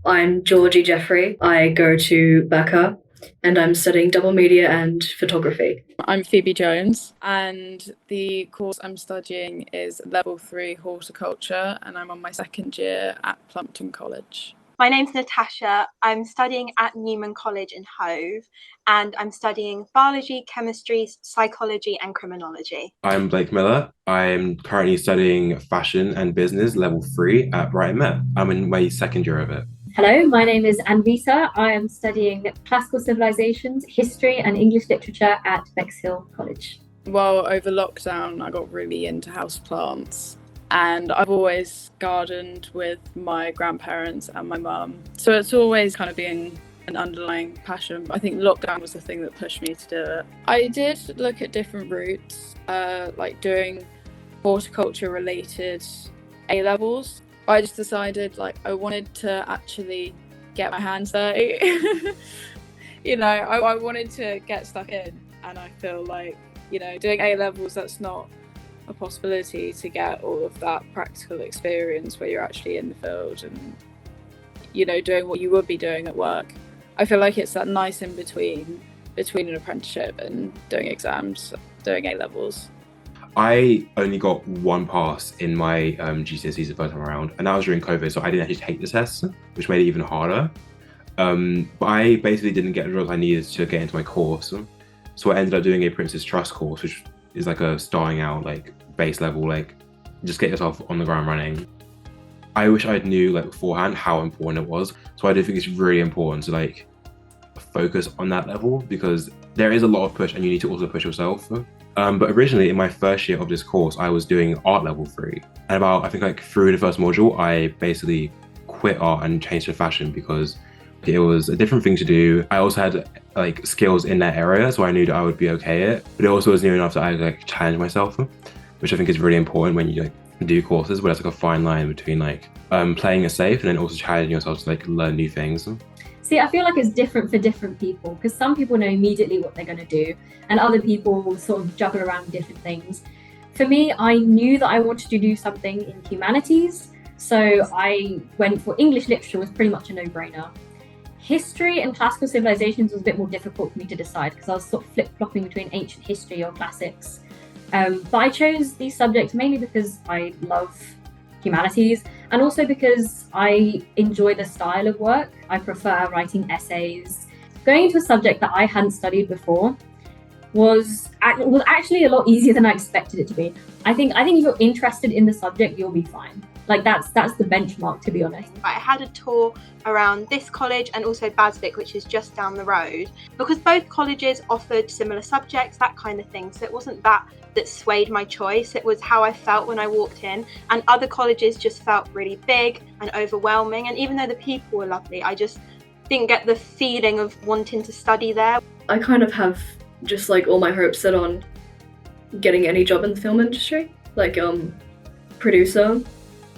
I'm Georgie Jeffrey. I go to Becca and I'm studying double media and photography. I'm Phoebe Jones, and the course I'm studying is Level 3 Horticulture, and I'm on my second year at Plumpton College. My name's Natasha. I'm studying at Newman College in Hove, and I'm studying biology, chemistry, psychology, and criminology. I'm Blake Miller. I'm currently studying fashion and business level 3 at Brighton Met. I'm in my second year of it. Hello, my name is Anvita. I am studying classical civilizations, history, and English literature at Bexhill College. Well, over lockdown, I got really into houseplants, and I've always gardened with my grandparents and my mum. So it's always kind of been an underlying passion. But I think lockdown was the thing that pushed me to do it. I did look at different routes, like doing horticulture related A levels. I just decided I wanted to actually get my hands dirty. I wanted to get stuck in, and I feel like, doing A levels, that's not a possibility to get all of that practical experience where you're actually in the field and, doing what you would be doing at work. I feel like it's that nice in between an apprenticeship and doing exams, doing A levels. I only got one pass in my GCSEs the first time around, and that was during COVID, so I didn't actually take the tests, which made it even harder. But I basically didn't get the results I needed to get into my course, so I ended up doing a Prince's Trust course, which is like a starting out, base level, just get yourself on the ground running. I wish I knew beforehand how important it was, so I do think it's really important to focus on that level, because there is a lot of push and you need to also push yourself. But originally in my first year of this course, I was doing art level 3. And through the first module, I basically quit art and changed to fashion because it was a different thing to do. I also had skills in that area, so I knew that I would be okay at it. But it also was new enough that I challenge myself, which I think is really important when you do courses, where there's a fine line between playing it safe and then also challenging yourself to learn new things. See, I feel like it's different for different people, because some people know immediately what they're going to do, and other people sort of juggle around different things. For me, I knew that I wanted to do something in humanities, so I went for English literature, was pretty much a no-brainer. History and classical civilizations was a bit more difficult for me to decide, because I was sort of flip-flopping between ancient history or classics. But I chose these subjects mainly because I love humanities, and also because I enjoy the style of work. I prefer writing essays. Going into a subject that I hadn't studied before was actually a lot easier than I expected it to be. I think if you're interested in the subject, you'll be fine. That's the benchmark, to be honest. I had a tour around this college and also Basvic, which is just down the road, because both colleges offered similar subjects, that kind of thing. So it wasn't that swayed my choice. It was how I felt when I walked in, and other colleges just felt really big and overwhelming. And even though the people were lovely, I just didn't get the feeling of wanting to study there. I kind of have just all my hopes set on getting any job in the film industry, producer,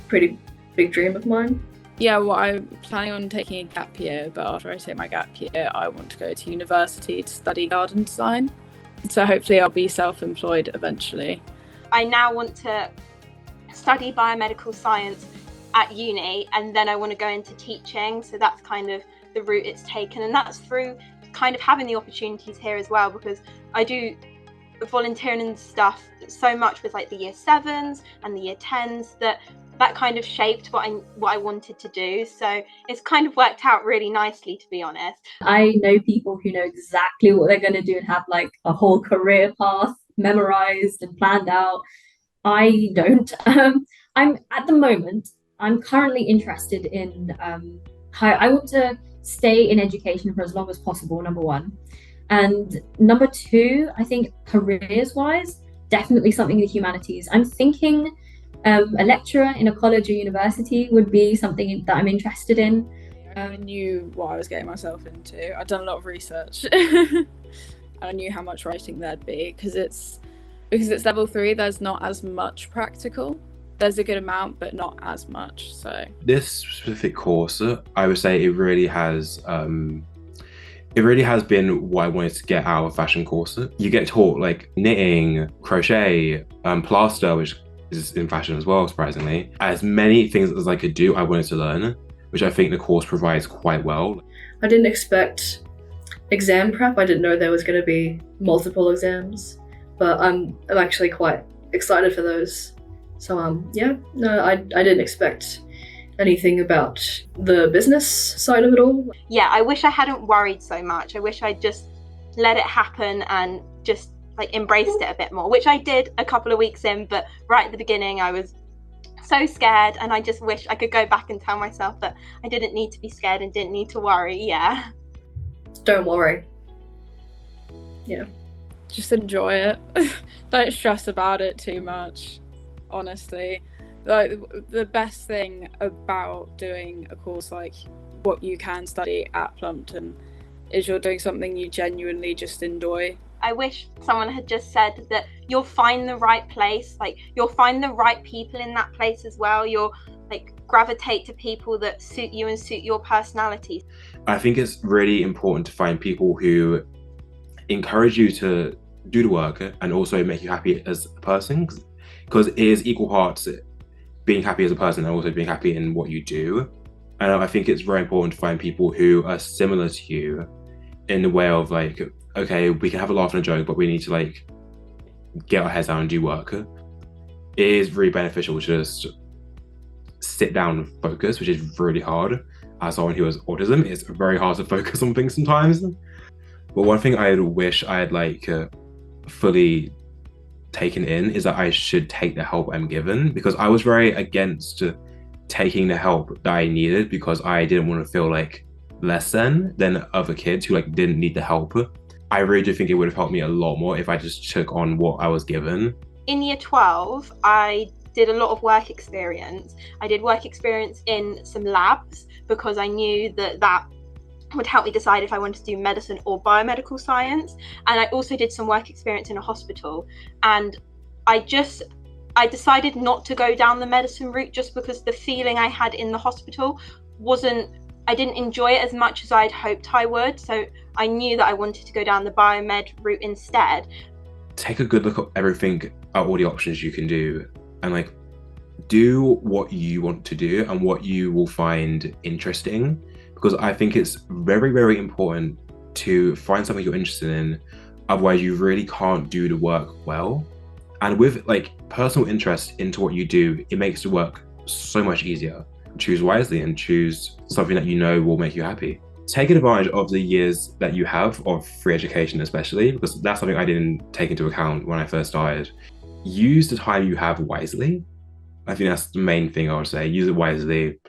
pretty big dream of mine. Yeah, well, I'm planning on taking a gap year, but after I take my gap year, I want to go to university to study garden design. So hopefully I'll be self-employed eventually. I now want to study biomedical science at uni, and then I want to go into teaching. So that's kind of the route it's taken, and that's through kind of having the opportunities here as well, because I do volunteering and stuff so much with the year 7s and the year 10s that kind of shaped what I wanted to do. So it's kind of worked out really nicely, to be honest. I know people who know exactly what they're going to do and have a whole career path memorized and planned out. I don't. I'm currently interested in how I want to stay in education for as long as possible, number one. And number two, I think careers wise, definitely something in the humanities. I'm thinking a lecturer in a college or university would be something that I'm interested in. I knew what I was getting myself into. I'd done a lot of research. I knew how much writing there'd be, because it's level 3. There's not as much practical. There's a good amount, but not as much. So this specific course, I would say it really has been what I wanted to get out of a fashion course. You get taught knitting, crochet, plaster, which is in fashion as well, surprisingly. As many things as I could do, I wanted to learn. which I think the course provides quite well. I didn't expect exam prep. I didn't know there was going to be multiple exams, but I'm actually quite excited for those. So yeah, no, I didn't expect anything about the business side of it all. Yeah, I wish I hadn't worried so much. I wish I'd just let it happen and just like embraced it a bit more, which I did a couple of weeks in, but right at the beginning I was so scared, and I just wish I could go back and tell myself that I didn't need to be scared and didn't need to worry. Yeah. Don't worry. Yeah. Just enjoy it. Don't stress about it too much, honestly. Like, the best thing about doing a course like what you can study at Plumpton is you're doing something you genuinely just enjoy. I wish someone had just said that you'll find the right place, like you'll find the right people in that place as well. You'll like gravitate to people that suit you and suit your personality. I think it's really important to find people who encourage you to do the work and also make you happy as a person, because it is equal parts being happy as a person and also being happy in what you do. And I think it's very important to find people who are similar to you in the way of like, okay, we can have a laugh and a joke, but we need to like get our heads down and do work. It is really beneficial to just sit down and focus, which is really hard. As someone who has autism, it's very hard to focus on things sometimes. But one thing I wish I had like fully taken in is that I should take the help I'm given, because I was very against taking the help that I needed because I didn't want to feel like less than other kids who like didn't need the help. I really do think it would have helped me a lot more if I just took on what I was given. In year 12, I did a lot of work experience. I did work experience in some labs because I knew that would help me decide if I wanted to do medicine or biomedical science. And I also did some work experience in a hospital. And I decided not to go down the medicine route just because the feeling I had in the hospital I didn't enjoy it as much as I'd hoped I would. So I knew that I wanted to go down the biomed route instead. Take a good look at everything, at all the options you can do, and like do what you want to do and what you will find interesting. Because I think it's very, very important to find something you're interested in. Otherwise, you really can't do the work well. And with like personal interest into what you do, it makes the work so much easier. Choose wisely and choose something that you know will make you happy. Take advantage of the years that you have of free education, especially, because that's something I didn't take into account when I first started. Use the time you have wisely. I think that's the main thing I would say. Use it wisely.